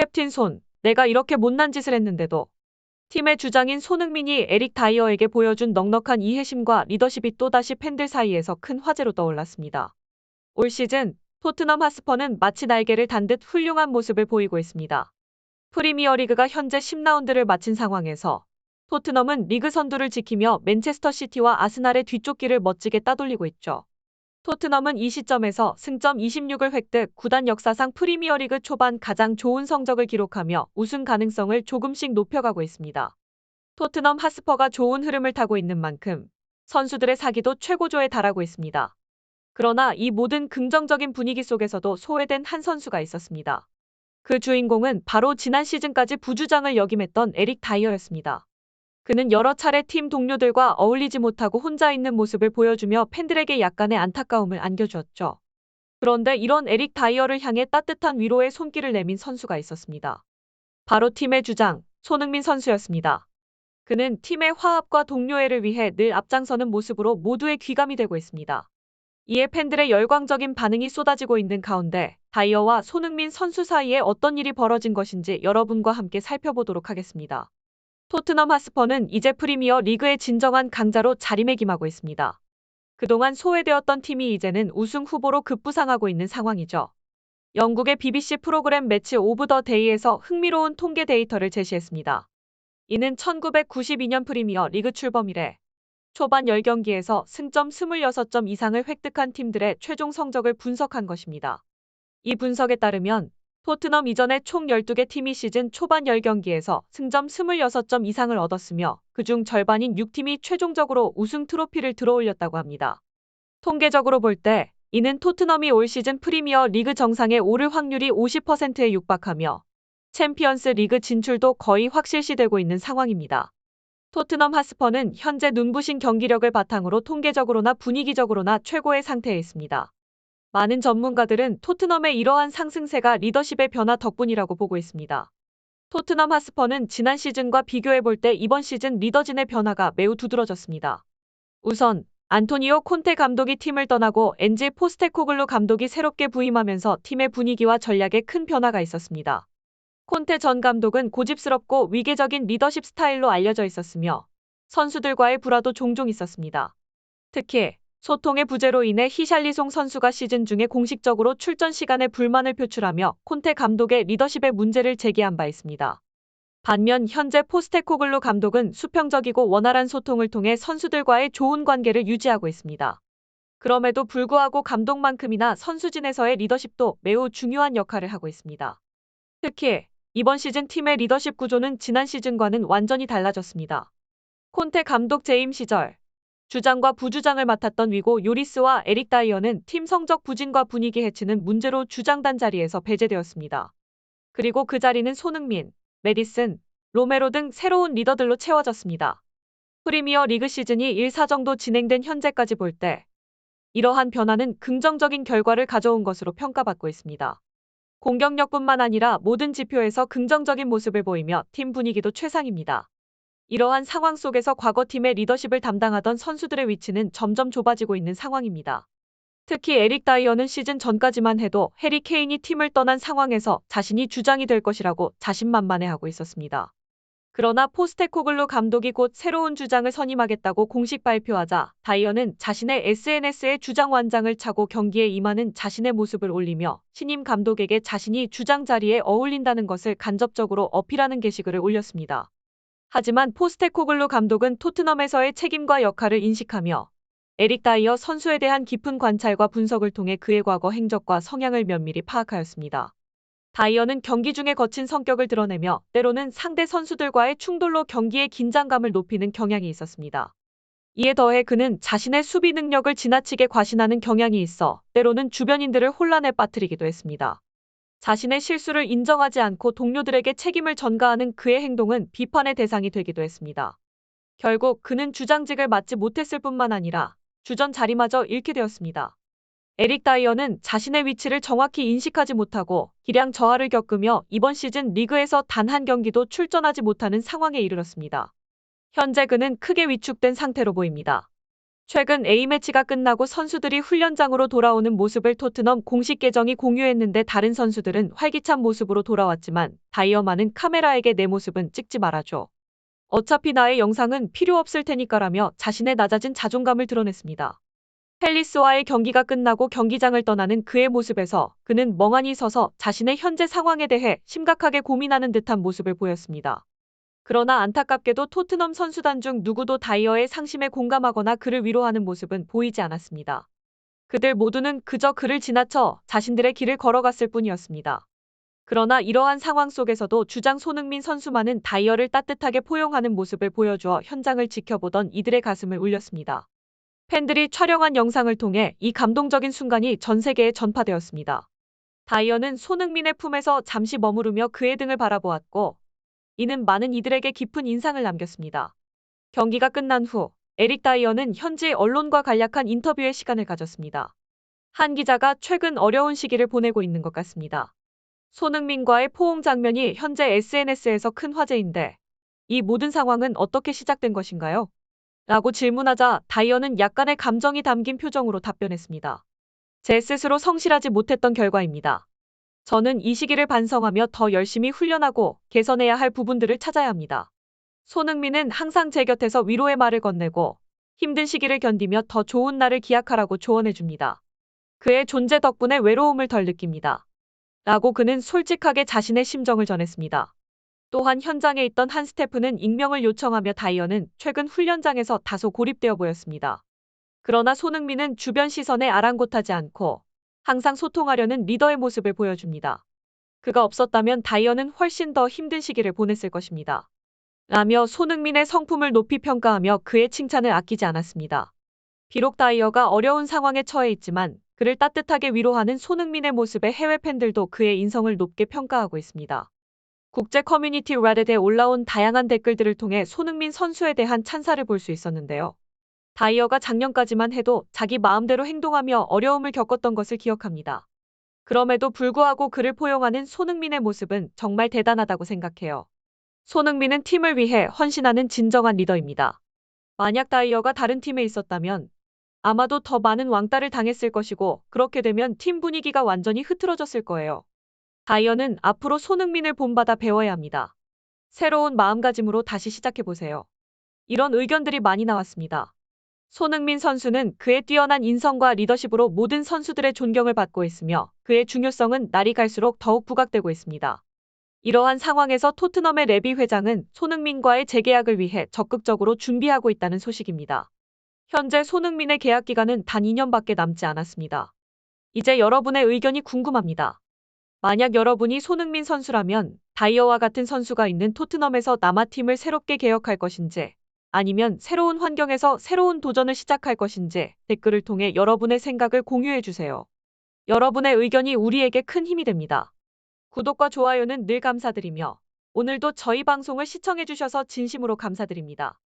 캡틴 손, 내가 이렇게 못난 짓을 했는데도. 팀의 주장인 손흥민이 에릭 다이어에게 보여준 넉넉한 이해심과 리더십이 또다시 팬들 사이에서 큰 화제로 떠올랐습니다. 올 시즌 토트넘 핫스퍼는 마치 날개를 단 듯 훌륭한 모습을 보이고 있습니다. 프리미어리그가 현재 10라운드를 마친 상황에서 토트넘은 리그 선두를 지키며 맨체스터 시티와 아스날의 뒷쫓기를 멋지게 따돌리고 있죠. 토트넘은 이 시점에서 승점 26을 획득, 구단 역사상 프리미어리그 초반 가장 좋은 성적을 기록하며 우승 가능성을 조금씩 높여가고 있습니다. 토트넘 핫스퍼가 좋은 흐름을 타고 있는 만큼 선수들의 사기도 최고조에 달하고 있습니다. 그러나 이 모든 긍정적인 분위기 속에서도 소외된 한 선수가 있었습니다. 그 주인공은 바로 지난 시즌까지 부주장을 역임했던 에릭 다이어였습니다. 그는 여러 차례 팀 동료들과 어울리지 못하고 혼자 있는 모습을 보여주며 팬들에게 약간의 안타까움을 안겨주었죠. 그런데 이런 에릭 다이어를 향해 따뜻한 위로의 손길을 내민 선수가 있었습니다. 바로 팀의 주장, 손흥민 선수였습니다. 그는 팀의 화합과 동료애를 위해 늘 앞장서는 모습으로 모두의 귀감이 되고 있습니다. 이에 팬들의 열광적인 반응이 쏟아지고 있는 가운데 다이어와 손흥민 선수 사이에 어떤 일이 벌어진 것인지 여러분과 함께 살펴보도록 하겠습니다. 토트넘 핫스퍼는 이제 프리미어 리그의 진정한 강자로 자리매김하고 있습니다. 그동안 소외되었던 팀이 이제는 우승 후보로 급부상하고 있는 상황이죠. 영국의 BBC 프로그램 매치 오브 더 데이에서 흥미로운 통계 데이터를 제시했습니다. 이는 1992년 프리미어 리그 출범 이래 초반 10경기에서 승점 26점 이상을 획득한 팀들의 최종 성적을 분석한 것입니다. 이 분석에 따르면 토트넘 이전에 총 12개 팀이 시즌 초반 10경기에서 승점 26점 이상을 얻었으며 그중 절반인 6팀이 최종적으로 우승 트로피를 들어올렸다고 합니다. 통계적으로 볼 때 이는 토트넘이 올 시즌 프리미어 리그 정상에 오를 확률이 50%에 육박하며 챔피언스 리그 진출도 거의 확실시되고 있는 상황입니다. 토트넘 핫스퍼는 현재 눈부신 경기력을 바탕으로 통계적으로나 분위기적으로나 최고의 상태에 있습니다. 많은 전문가들은 토트넘의 이러한 상승세가 리더십의 변화 덕분이라고 보고 있습니다. 토트넘 핫스퍼는 지난 시즌과 비교해볼 때 이번 시즌 리더진의 변화가 매우 두드러졌습니다. 우선 안토니오 콘테 감독이 팀을 떠나고 엔지 포스테코글루 감독이 새롭게 부임하면서 팀의 분위기와 전략에 큰 변화가 있었습니다. 콘테 전 감독은 고집스럽고 위계적인 리더십 스타일로 알려져 있었으며 선수들과의 불화도 종종 있었습니다. 특히 소통의 부재로 인해 히샬리송 선수가 시즌 중에 공식적으로 출전 시간에 불만을 표출하며 콘테 감독의 리더십에 문제를 제기한 바 있습니다. 반면 현재 포스테코글루 감독은 수평적이고 원활한 소통을 통해 선수들과의 좋은 관계를 유지하고 있습니다. 그럼에도 불구하고 감독만큼이나 선수진에서의 리더십도 매우 중요한 역할을 하고 있습니다. 특히 이번 시즌 팀의 리더십 구조는 지난 시즌과는 완전히 달라졌습니다. 콘테 감독 재임 시절 주장과 부주장을 맡았던 위고 요리스와 에릭 다이어는 팀 성적 부진과 분위기 해치는 문제로 주장단 자리에서 배제되었습니다. 그리고 그 자리는 손흥민, 메디슨, 로메로 등 새로운 리더들로 채워졌습니다. 프리미어 리그 시즌이 1사 정도 진행된 현재까지 볼 때 이러한 변화는 긍정적인 결과를 가져온 것으로 평가받고 있습니다. 공격력뿐만 아니라 모든 지표에서 긍정적인 모습을 보이며 팀 분위기도 최상입니다. 이러한 상황 속에서 과거 팀의 리더십을 담당하던 선수들의 위치는 점점 좁아지고 있는 상황입니다. 특히 에릭 다이어는 시즌 전까지만 해도 해리 케인이 팀을 떠난 상황에서 자신이 주장이 될 것이라고 자신만만해하고 있었습니다. 그러나 포스테코글루 감독이 곧 새로운 주장을 선임하겠다고 공식 발표하자 다이어는 자신의 SNS에 주장 완장을 차고 경기에 임하는 자신의 모습을 올리며 신임 감독에게 자신이 주장 자리에 어울린다는 것을 간접적으로 어필하는 게시글을 올렸습니다. 하지만 포스테코글루 감독은 토트넘에서의 책임과 역할을 인식하며 에릭 다이어 선수에 대한 깊은 관찰과 분석을 통해 그의 과거 행적과 성향을 면밀히 파악하였습니다. 다이어는 경기 중에 거친 성격을 드러내며 때로는 상대 선수들과의 충돌로 경기의 긴장감을 높이는 경향이 있었습니다. 이에 더해 그는 자신의 수비 능력을 지나치게 과신하는 경향이 있어 때로는 주변인들을 혼란에 빠뜨리기도 했습니다. 자신의 실수를 인정하지 않고 동료들에게 책임을 전가하는 그의 행동은 비판의 대상이 되기도 했습니다. 결국 그는 주장직을 맡지 못했을 뿐만 아니라 주전 자리마저 잃게 되었습니다. 에릭 다이어는 자신의 위치를 정확히 인식하지 못하고 기량 저하를 겪으며 이번 시즌 리그에서 단 한 경기도 출전하지 못하는 상황에 이르렀습니다. 현재 그는 크게 위축된 상태로 보입니다. 최근 A매치가 끝나고 선수들이 훈련장으로 돌아오는 모습을 토트넘 공식 계정이 공유했는데 다른 선수들은 활기찬 모습으로 돌아왔지만 다이어만은 카메라에게 내 모습은 찍지 말아줘. 어차피 나의 영상은 필요 없을 테니까라며 자신의 낮아진 자존감을 드러냈습니다. 팰리스와의 경기가 끝나고 경기장을 떠나는 그의 모습에서 그는 멍하니 서서 자신의 현재 상황에 대해 심각하게 고민하는 듯한 모습을 보였습니다. 그러나 안타깝게도 토트넘 선수단 중 누구도 다이어의 상심에 공감하거나 그를 위로하는 모습은 보이지 않았습니다. 그들 모두는 그저 그를 지나쳐 자신들의 길을 걸어갔을 뿐이었습니다. 그러나 이러한 상황 속에서도 주장 손흥민 선수만은 다이어를 따뜻하게 포용하는 모습을 보여주어 현장을 지켜보던 이들의 가슴을 울렸습니다. 팬들이 촬영한 영상을 통해 이 감동적인 순간이 전 세계에 전파되었습니다. 다이어는 손흥민의 품에서 잠시 머무르며 그의 등을 바라보았고 이는 많은 이들에게 깊은 인상을 남겼습니다. 경기가 끝난 후 에릭 다이어는 현지 언론과 간략한 인터뷰의 시간을 가졌습니다. 한 기자가 최근 어려운 시기를 보내고 있는 것 같습니다. 손흥민과의 포옹 장면이 현재 SNS에서 큰 화제인데 이 모든 상황은 어떻게 시작된 것인가요? 라고 질문하자 다이어는 약간의 감정이 담긴 표정으로 답변했습니다. 제 스스로 성실하지 못했던 결과입니다. 저는 이 시기를 반성하며 더 열심히 훈련하고 개선해야 할 부분들을 찾아야 합니다. 손흥민은 항상 제 곁에서 위로의 말을 건네고 힘든 시기를 견디며 더 좋은 날을 기약하라고 조언해줍니다. 그의 존재 덕분에 외로움을 덜 느낍니다. 라고 그는 솔직하게 자신의 심정을 전했습니다. 또한 현장에 있던 한 스태프는 익명을 요청하며 다이어는 최근 훈련장에서 다소 고립되어 보였습니다. 그러나 손흥민은 주변 시선에 아랑곳하지 않고 항상 소통하려는 리더의 모습을 보여줍니다. 그가 없었다면 다이어는 훨씬 더 힘든 시기를 보냈을 것입니다. 라며 손흥민의 성품을 높이 평가하며 그의 칭찬을 아끼지 않았습니다. 비록 다이어가 어려운 상황에 처해 있지만 그를 따뜻하게 위로하는 손흥민의 모습에 해외 팬들도 그의 인성을 높게 평가하고 있습니다. 국제 커뮤니티 레딧에 올라온 다양한 댓글들을 통해 손흥민 선수에 대한 찬사를 볼 수 있었는데요. 다이어가 작년까지만 해도 자기 마음대로 행동하며 어려움을 겪었던 것을 기억합니다. 그럼에도 불구하고 그를 포용하는 손흥민의 모습은 정말 대단하다고 생각해요. 손흥민은 팀을 위해 헌신하는 진정한 리더입니다. 만약 다이어가 다른 팀에 있었다면 아마도 더 많은 왕따를 당했을 것이고 그렇게 되면 팀 분위기가 완전히 흐트러졌을 거예요. 다이어는 앞으로 손흥민을 본받아 배워야 합니다. 새로운 마음가짐으로 다시 시작해보세요. 이런 의견들이 많이 나왔습니다. 손흥민 선수는 그의 뛰어난 인성과 리더십으로 모든 선수들의 존경을 받고 있으며 그의 중요성은 날이 갈수록 더욱 부각되고 있습니다. 이러한 상황에서 토트넘의 레비 회장은 손흥민과의 재계약을 위해 적극적으로 준비하고 있다는 소식입니다. 현재 손흥민의 계약 기간은 단 2년밖에 남지 않았습니다. 이제 여러분의 의견이 궁금합니다. 만약 여러분이 손흥민 선수라면 다이어와 같은 선수가 있는 토트넘에서 남아 팀을 새롭게 개혁할 것인지 아니면 새로운 환경에서 새로운 도전을 시작할 것인지 댓글을 통해 여러분의 생각을 공유해 주세요. 여러분의 의견이 우리에게 큰 힘이 됩니다. 구독과 좋아요는 늘 감사드리며 오늘도 저희 방송을 시청해 주셔서 진심으로 감사드립니다.